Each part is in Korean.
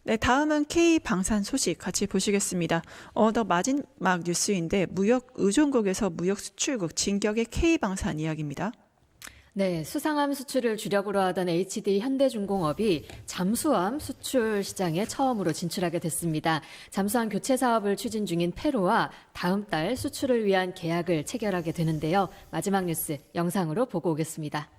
네, 다음은 K 방산 소식 같이 보시겠습니다. 더 마지막 뉴스인데 무역 의존국에서 무역 수출국 진격의 K 방산 이야기입니다. 네, 수상함 수출을 주력으로 하던 HD 현대중공업이 잠수함 수출 시장에 처음으로 진출하게 됐습니다. 잠수함 교체 사업을 추진 중인 페루와 다음 달 수출을 위한 계약을 체결하게 되는데요. 마지막 뉴스 영상으로 보고 오겠습니다.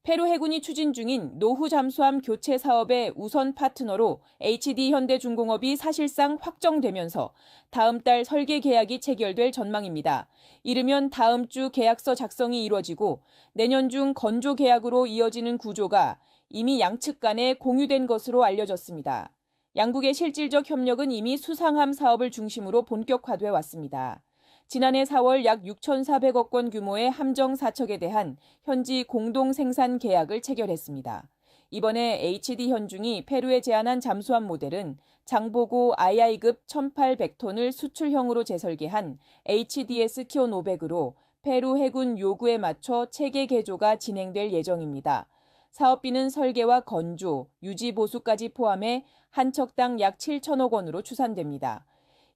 페루 해군이 추진 중인 노후 잠수함 교체 사업의 우선 파트너로 HD 현대중공업이 사실상 확정되면서 다음 달 설계 계약이 체결될 전망입니다. 이르면 다음 주 계약서 작성이 이뤄지고 내년 중 건조 계약으로 이어지는 구조가 이미 양측 간에 공유된 것으로 알려졌습니다. 양국의 실질적 협력은 이미 수상함 사업을 중심으로 본격화돼 왔습니다. 지난해 4월 약 6,400억 원 규모의 함정 사척에 대한 현지 공동 생산 계약을 체결했습니다. 이번에 HD 현중이 페루에 제안한 잠수함 모델은 장보고 II급 1,800톤을 수출형으로 재설계한 HDS 키온 500으로 페루 해군 요구에 맞춰 체계 개조가 진행될 예정입니다. 사업비는 설계와 건조, 유지 보수까지 포함해 한 척당 약 7천억 원으로 추산됩니다.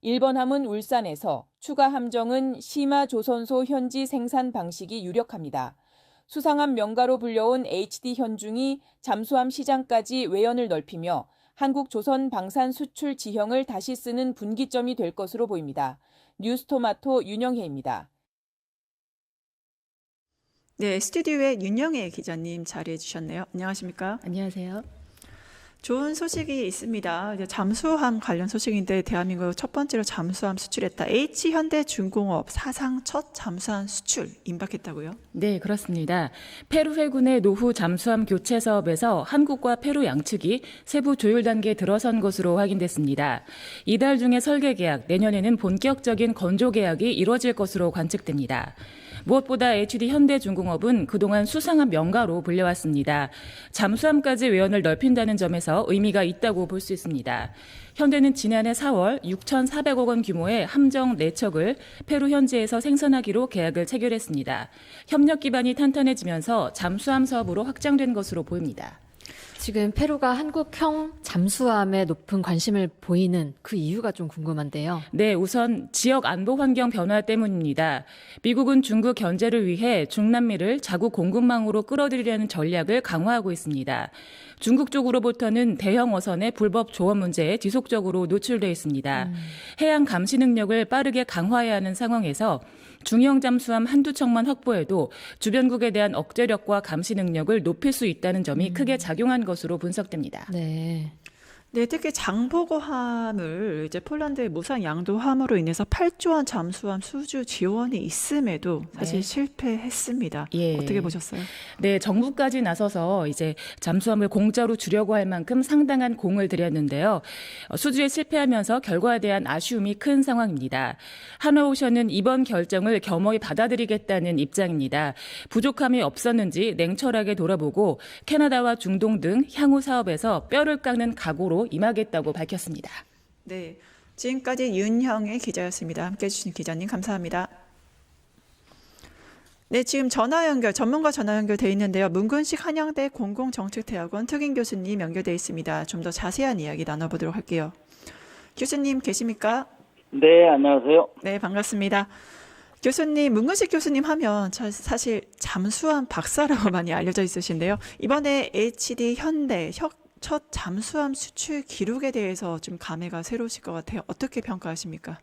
1번 함은 울산에서, 추가 함정은 시마조선소 현지 생산 방식이 유력합니다. 수상함 명가로 불려온 HD 현중이 잠수함 시장까지 외연을 넓히며 한국 조선 방산 수출 지형을 다시 쓰는 분기점이 될 것으로 보입니다. 뉴스토마토 윤영혜입니다. 네, 스튜디오에 윤영혜 기자님 자리해 주셨네요. 안녕하십니까? 안녕하세요. 좋은 소식이 있습니다. 이제 잠수함 관련 소식인데 대한민국 첫 번째로 잠수함 수출했다. H현대중공업 사상 첫 잠수함 수출 임박했다고요? 네, 그렇습니다. 페루 해군의 노후 잠수함 교체 사업에서 한국과 페루 양측이 세부 조율 단계에 들어선 것으로 확인됐습니다. 이달 중에 설계 계약, 내년에는 본격적인 건조 계약이 이뤄질 것으로 관측됩니다. 무엇보다 HD 현대중공업은 그동안 수상함 명가로 불려왔습니다. 잠수함까지 외연을 넓힌다는 점에서 의미가 있다고 볼 수 있습니다. 현대는 지난해 4월 6,400억 원 규모의 함정 4척을 페루 현지에서 생산하기로 계약을 체결했습니다. 협력 기반이 탄탄해지면서 잠수함 사업으로 확장된 것으로 보입니다. 지금 페루가 한국형 잠수함에 높은 관심을 보이는 그 이유가 좀 궁금한데요. 네, 우선 지역 안보 환경 변화 때문입니다. 미국은 중국 견제를 위해 중남미를 자국 공급망으로 끌어들이려는 전략을 강화하고 있습니다. 중국 쪽으로부터는 대형 어선의 불법 조업 문제에 지속적으로 노출돼 있습니다. 해양 감시 능력을 빠르게 강화해야 하는 상황에서 중형 잠수함 한두 척만 확보해도 주변국에 대한 억제력과 감시 능력을 높일 수 있다는 점이 크게 작용한 것으로 분석됩니다. 네. 네, 특히 장보고함을 이제 폴란드의 무상 양도함으로 인해서 8조 원 잠수함 수주 지원이 있음에도 사실 실패했습니다. 예. 어떻게 보셨어요? 네, 정부까지 나서서 이제 잠수함을 공짜로 주려고 할 만큼 상당한 공을 들였는데요. 수주에 실패하면서 결과에 대한 아쉬움이 큰 상황입니다. 한화오션은 이번 결정을 겸허히 받아들이겠다는 입장입니다. 부족함이 없었는지 냉철하게 돌아보고 캐나다와 중동 등 향후 사업에서 뼈를 깎는 각오로 임하겠다고 밝혔습니다. 네, 지금까지 윤형의 기자였습니다. 함께해 주신 기자님 감사합니다. 네, 지금 전문가 전화 연결돼 있는데요. 문근식 한양대 공공정책대학원 특임 교수님 연결돼 있습니다. 좀 더 자세한 이야기 나눠보도록 할게요. 교수님 계십니까? 네, 안녕하세요. 네, 반갑습니다. 교수님, 문근식 교수님 하면 사실 잠수함 박사라고 많이 알려져 있으신데요. 이번에 HD 현대 첫 잠수함 수출 기록에 대해서 좀 감회가 새로우실 것 같아요. 어떻게 평가하십니까?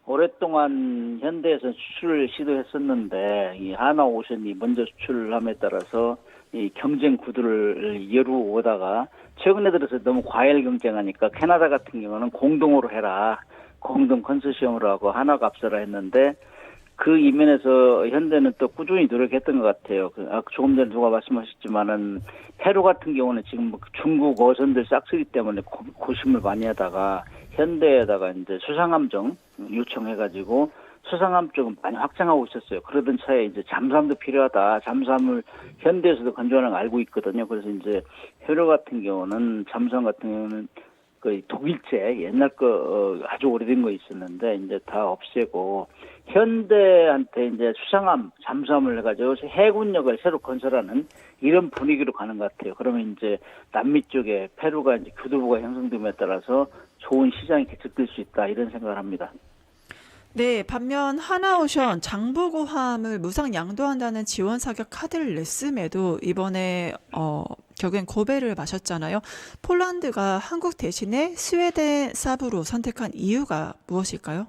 오랫동안 현대에서 수출을 시도했었는데 이 하나오션이 먼저 수출함에 따라서 이 경쟁 구도를 이루어오다가 최근에 들어서 너무 과열 경쟁하니까 캐나다 같은 경우는 공동으로 해라, 공동 컨소시엄으로 하고 하나가 앞서라 했는데 그 이면에서 현대는 또 꾸준히 노력했던 것 같아요. 조금 전에 누가 말씀하셨지만은 페루 같은 경우는 지금 중국 어선들 싹쓸이 때문에 고심을 많이 하다가 현대에다가 이제 수상함정 요청해가지고 수상함 쪽은 많이 확장하고 있었어요. 그러던 차에 이제 잠수함도 필요하다. 잠수함을 현대에서도 건조하는 걸 알고 있거든요. 그래서 이제 페루 같은 경우는 잠수함 같은 경우는 그 독일제 옛날 거 아주 오래된 거 있었는데 이제 다 없애고 현대한테 이제 수상함, 잠수함을 해가지고 해군력을 새로 건설하는 이런 분위기로 가는 것 같아요. 그러면 이제 남미 쪽에 페루가 이제 교두보가 형성됨에 따라서 좋은 시장이 개척될 수 있다 이런 생각을 합니다. 네, 반면 하나오션 장보고함을 무상 양도한다는 지원 사격 카드를 냈음에도 이번에 결국엔 고배를 마셨잖아요. 폴란드가 한국 대신에 스웨덴 사브로 선택한 이유가 무엇일까요?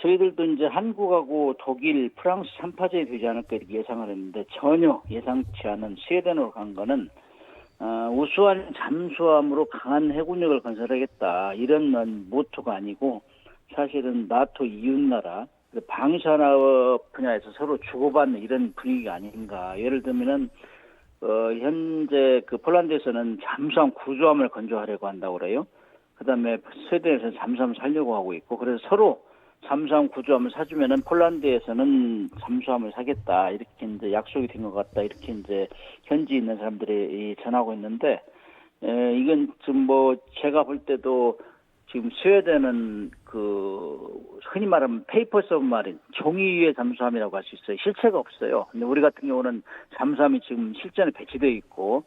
저희들도 이제 한국하고 독일, 프랑스 3파전이 되지 않을까 이렇게 예상을 했는데 전혀 예상치 않은 스웨덴으로 간 거는 우수한 잠수함으로 강한 해군력을 건설하겠다 이런 모토가 아니고 사실은 나토 이웃나라 방위산업 분야에서 서로 주고받는 이런 분위기가 아닌가. 예를 들면은 현재 그 폴란드에서는 잠수함 구조함을 건조하려고 한다고 그래요. 그다음에 스웨덴에서는 잠수함 살려고 하고 있고 그래서 서로 잠수함 구조함을 사주면은 폴란드에서는 잠수함을 사겠다 이렇게 이제 약속이 된 것 같다 이렇게 이제 현지 있는 사람들이 전하고 있는데 이건 지금 뭐 제가 볼 때도 지금 스웨덴은 그 흔히 말하면 페이퍼 서브마린 종이 위의 잠수함이라고 할 수 있어요. 실체가 없어요. 근데 우리 같은 경우는 잠수함이 지금 실전에 배치되어 있고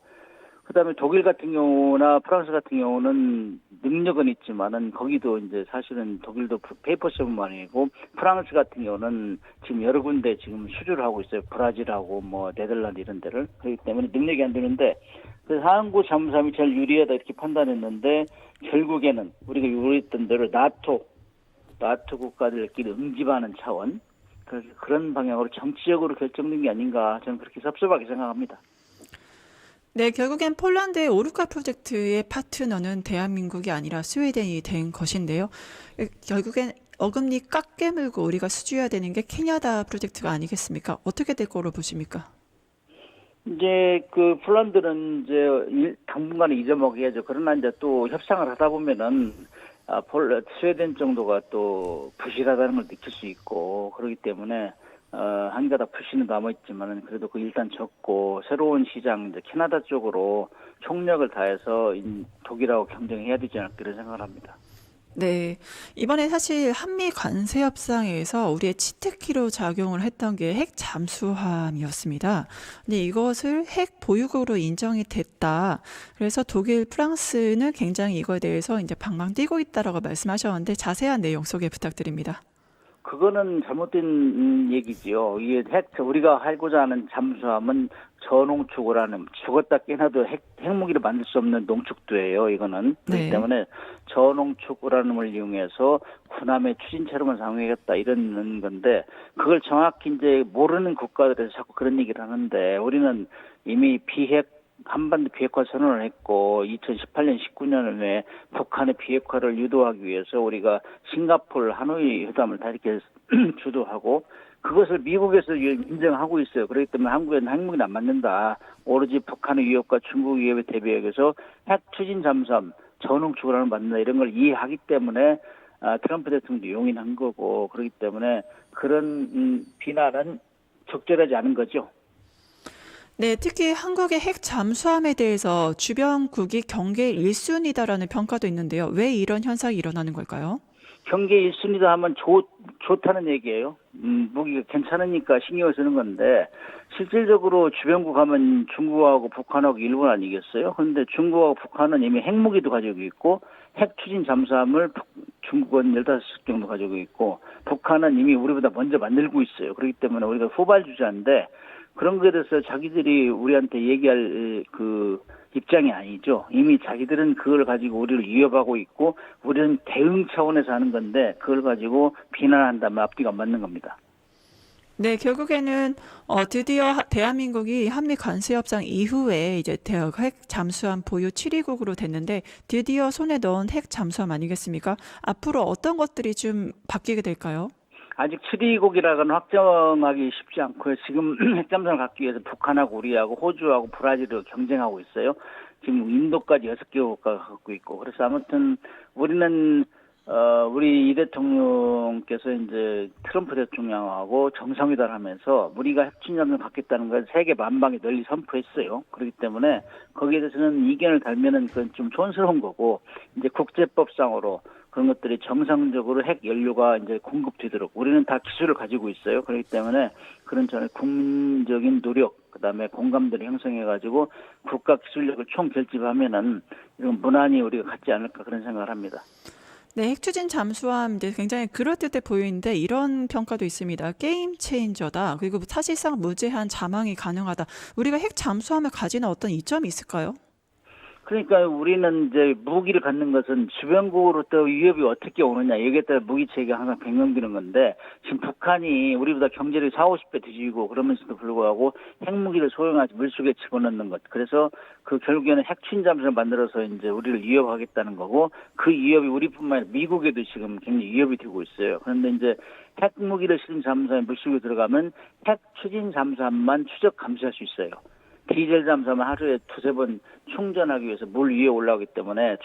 그다음에 독일 같은 경우나 프랑스 같은 경우는 능력은 있지만은 거기도 이제 사실은 독일도 페이퍼 서브마린이고 프랑스 같은 경우는 지금 여러 군데 지금 수주를 하고 있어요. 브라질하고 뭐 네덜란드 이런 데를. 그렇기 때문에 능력이 안 되는데 그래서 한국 잠수함이 제일 유리하다 이렇게 판단했는데 결국에는 우리가 요구했던 대로 나토 국가들끼리 응집하는 차원 그런 방향으로 정치적으로 결정된 게 아닌가 저는 그렇게 섭섭하게 생각합니다. 네, 결국엔 폴란드의 오르카 프로젝트의 파트너는 대한민국이 아니라 스웨덴이 된 것인데요. 결국엔 어금니 깎 깨물고 우리가 수주해야 되는 게 캐나다 프로젝트가 아니겠습니까? 어떻게 될 거로 보십니까? 이제 그 폴란드는 이제 당분간은 잊어먹어야죠. 그러나 이제 또 협상을 하다 보면은 스웨덴 정도가 또 부실하다는 걸 느낄 수 있고 그렇기 때문에 한가닥 불씨는 남아있지만은 그래도 그 일단 적고 새로운 시장 이제 캐나다 쪽으로 총력을 다해서 독일하고 경쟁해야 되지 않을까 이런 생각을 합니다. 네, 이번에 사실 한미 관세 협상에서 우리의 치트키로 작용을 했던 게 핵 잠수함이었습니다. 근데 이것을 핵 보유국으로 인정이 됐다. 그래서 독일, 프랑스는 굉장히 이거에 대해서 이제 방방 뛰고 있다라고 말씀하셨는데 자세한 내용 소개 부탁드립니다. 그거는 잘못된 얘기지요. 이게 우리가 하고자 하는 잠수함은 저농축을 하는 죽었다 깨나도 핵무기를 만들 수 없는 농축도예요. 이거는 그렇기 네. 때문에 저농축 우라늄을 이용해서 군함의 추진체로만 사용하겠다 이런 건데 그걸 정확히 이제 모르는 국가들에서 자꾸 그런 얘기를 하는데 우리는 이미 한반도 비핵화 선언을 했고 2018년 19년에 북한의 비핵화를 유도하기 위해서 우리가 싱가포르 하노이 회담을 다 이렇게 주도하고 그것을 미국에서 인정하고 있어요. 그렇기 때문에 한국에는 핵무기는 안 맞는다. 오로지 북한의 위협과 중국 위협에 대비해서 핵 추진 잠수함 전홍축을 하는 맞는다 이런 걸 이해하기 때문에 트럼프 대통령도 용인한 거고 그렇기 때문에 그런 비난은 적절하지 않은 거죠. 네, 특히 한국의 핵 잠수함에 대해서 주변국이 경계 1순위다라는 평가도 있는데요. 왜 이런 현상이 일어나는 걸까요? 경계 1순위다 하면 좋다는 얘기예요. 무기가 괜찮으니까 신경을 쓰는 건데 실질적으로 주변국 하면 중국하고 북한하고 일본 아니겠어요? 그런데 중국하고 북한은 이미 핵무기도 가지고 있고 핵 추진 잠수함을 중국은 15척 정도 가지고 있고 북한은 이미 우리보다 먼저 만들고 있어요. 그렇기 때문에 우리가 후발주자인데 그런 거에 대해서 자기들이 우리한테 얘기할 그 입장이 아니죠. 이미 자기들은 그걸 가지고 우리를 위협하고 있고 우리는 대응 차원에서 하는 건데 그걸 가지고 비난한다면 앞뒤가 안 맞는 겁니다. 네, 결국에는 드디어 대한민국이 한미 관세 협상 이후에 이제 핵 잠수함 보유 7위국으로 됐는데 드디어 손에 넣은 핵 잠수함 아니겠습니까? 앞으로 어떤 것들이 좀 바뀌게 될까요? 아직 7위국이라고는 확정하기 쉽지 않고요. 지금 핵잠수함을 갖기 위해서 북한하고 우리하고 호주하고 브라질을 경쟁하고 있어요. 지금 인도까지 6개 국가가 갖고 있고. 그래서 아무튼 우리는 우리 이 대통령께서 이제 트럼프 대통령하고 정상회담을 하면서 우리가 핵잠수함을 갖겠다는 걸 세계 만방에 널리 선포했어요. 그렇기 때문에 거기에 대해서는 이견을 달면은 그건 좀 촌스러운 거고 이제 국제법상으로 그런 것들이 정상적으로 핵 연료가 이제 공급되도록 우리는 다 기술을 가지고 있어요. 그렇기 때문에 그런 전에 국민적인 노력, 그다음에 공감대를 형성해가지고 국가 기술력을 총 결집하면은 이런 무난히 우리가 갖지 않을까 그런 생각을 합니다. 네, 핵 추진 잠수함 이제 굉장히 그럴듯해 보이는데 이런 평가도 있습니다. 게임 체인저다. 그리고 사실상 무제한 자망이 가능하다. 우리가 핵 잠수함을 가지는 어떤 이점이 있을까요? 그러니까 우리는 이제 무기를 갖는 것은 주변국으로 또 위협이 어떻게 오느냐 여기에 따라 무기 체계가 항상 변경되는 건데 지금 북한이 우리보다 경제력이 40~50배 뒤지고 그러면서도 불구하고 핵무기를 소형하지 물속에 집어넣는 것. 그래서 그 결국에는 핵 추진 잠수함을 만들어서 이제 우리를 위협하겠다는 거고 그 위협이 우리뿐만 아니라 미국에도 지금 굉장히 위협이 되고 있어요. 그런데 이제 핵무기를 실은 잠수함이 물속에 들어가면 핵 추진 잠수함만 추적 감시할 수 있어요. 디젤 잠수함은 하루에 2~3번 충전하기 위해서 물 위에 올라오기 때문에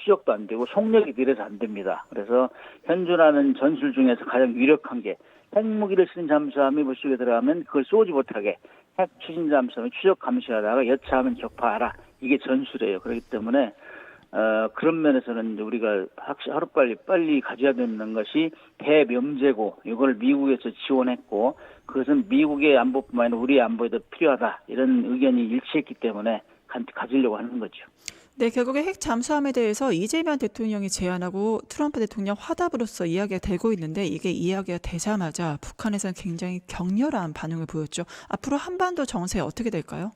추적도 안 되고 속력이 느려서 안 됩니다. 그래서 현존하는 전술 중에서 가장 유력한 게 핵무기를 실은 잠수함이 물속에 들어가면 그걸 쏘지 못하게 핵 추진 잠수함을 추적 감시하다가 여차하면 격파하라. 이게 전술이에요. 그렇기 때문에 그런 면에서는 이제 우리가 하루빨리 가져야 되는 것이 대명제고 이걸 미국에서 지원했고 그것은 미국의 안보뿐만 아니라 우리의 안보에도 필요하다. 이런 의견이 일치했기 때문에 가지려고 하는 거죠. 네, 결국에 핵 잠수함에 대해서 이재명 대통령이 제안하고 트럼프 대통령 화답으로서 이야기가 되고 있는데 이게 이야기가 되자마자 북한에서는 굉장히 격렬한 반응을 보였죠. 앞으로 한반도 정세 어떻게 될까요?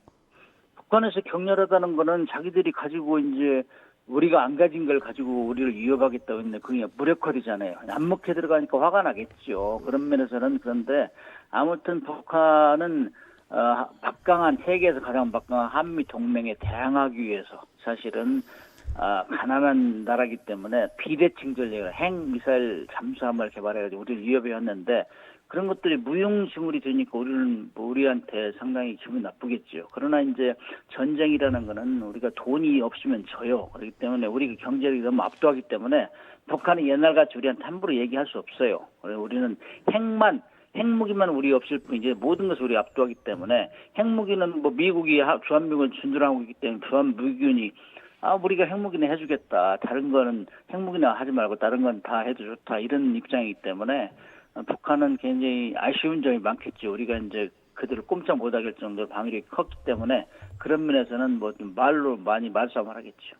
북한에서 격렬하다는 거는 자기들이 가지고 이제 우리가 안 가진 걸 가지고 우리를 위협하겠다고 했는데 그게 무력화되잖아요. 안 먹혀 들어가니까 화가 나겠죠. 그런 면에서는 그런데 아무튼 북한은 막강한 세계에서 가장 막강한 한미 동맹에 대항하기 위해서 사실은 가난한 나라이기 때문에 비대칭 전략을 핵 미사일 잠수함을 개발해가지고 우리를 위협해왔는데 그런 것들이 무용지물이 되니까 우리한테 상당히 기분이 나쁘겠죠. 그러나 이제 전쟁이라는 거는 우리가 돈이 없으면 져요. 그렇기 때문에 우리 경제력이 너무 압도하기 때문에 북한은 옛날같이 우리한테 함부로 얘기할 수 없어요. 그래서 우리는 핵무기만 우리 없을 뿐 이제 모든 것을 우리 압도하기 때문에 핵무기는 뭐 미국이 주한미군을 준둔하고 있기 때문에 주한미군이 우리가 핵무기는 해주겠다. 다른 거는 핵무기나 하지 말고 다른 건 다 해도 좋다. 이런 입장이기 때문에 북한은 굉장히 아쉬운 점이 많겠죠. 우리가 이제 그들을 꼼짝 못하게 할 정도로 방위력이 컸기 때문에 그런 면에서는 뭐 좀 말로 많이 말싸움을 하겠죠.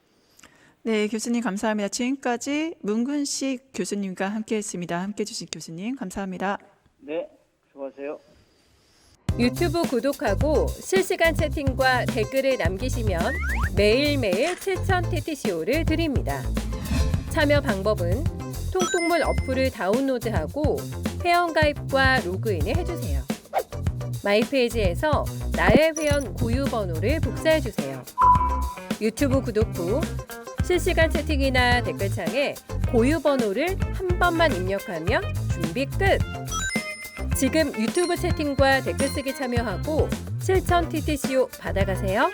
네, 교수님 감사합니다. 지금까지 문근식 교수님과 함께했습니다. 함께해 주신 교수님 감사합니다. 네, 수고하세요. 유튜브 구독하고 실시간 채팅과 댓글을 남기시면 매일매일 7,000TTCO를 드립니다. 참여 방법은 통통물 어플을 다운로드하고 회원가입과 로그인을 해주세요. 마이페이지에서 나의 회원 고유 번호를 복사해주세요. 유튜브 구독 후 실시간 채팅이나 댓글창에 고유 번호를 한 번만 입력하면 준비 끝! 지금 유튜브 채팅과 댓글 쓰기 참여하고 7,000TTCO 받아가세요.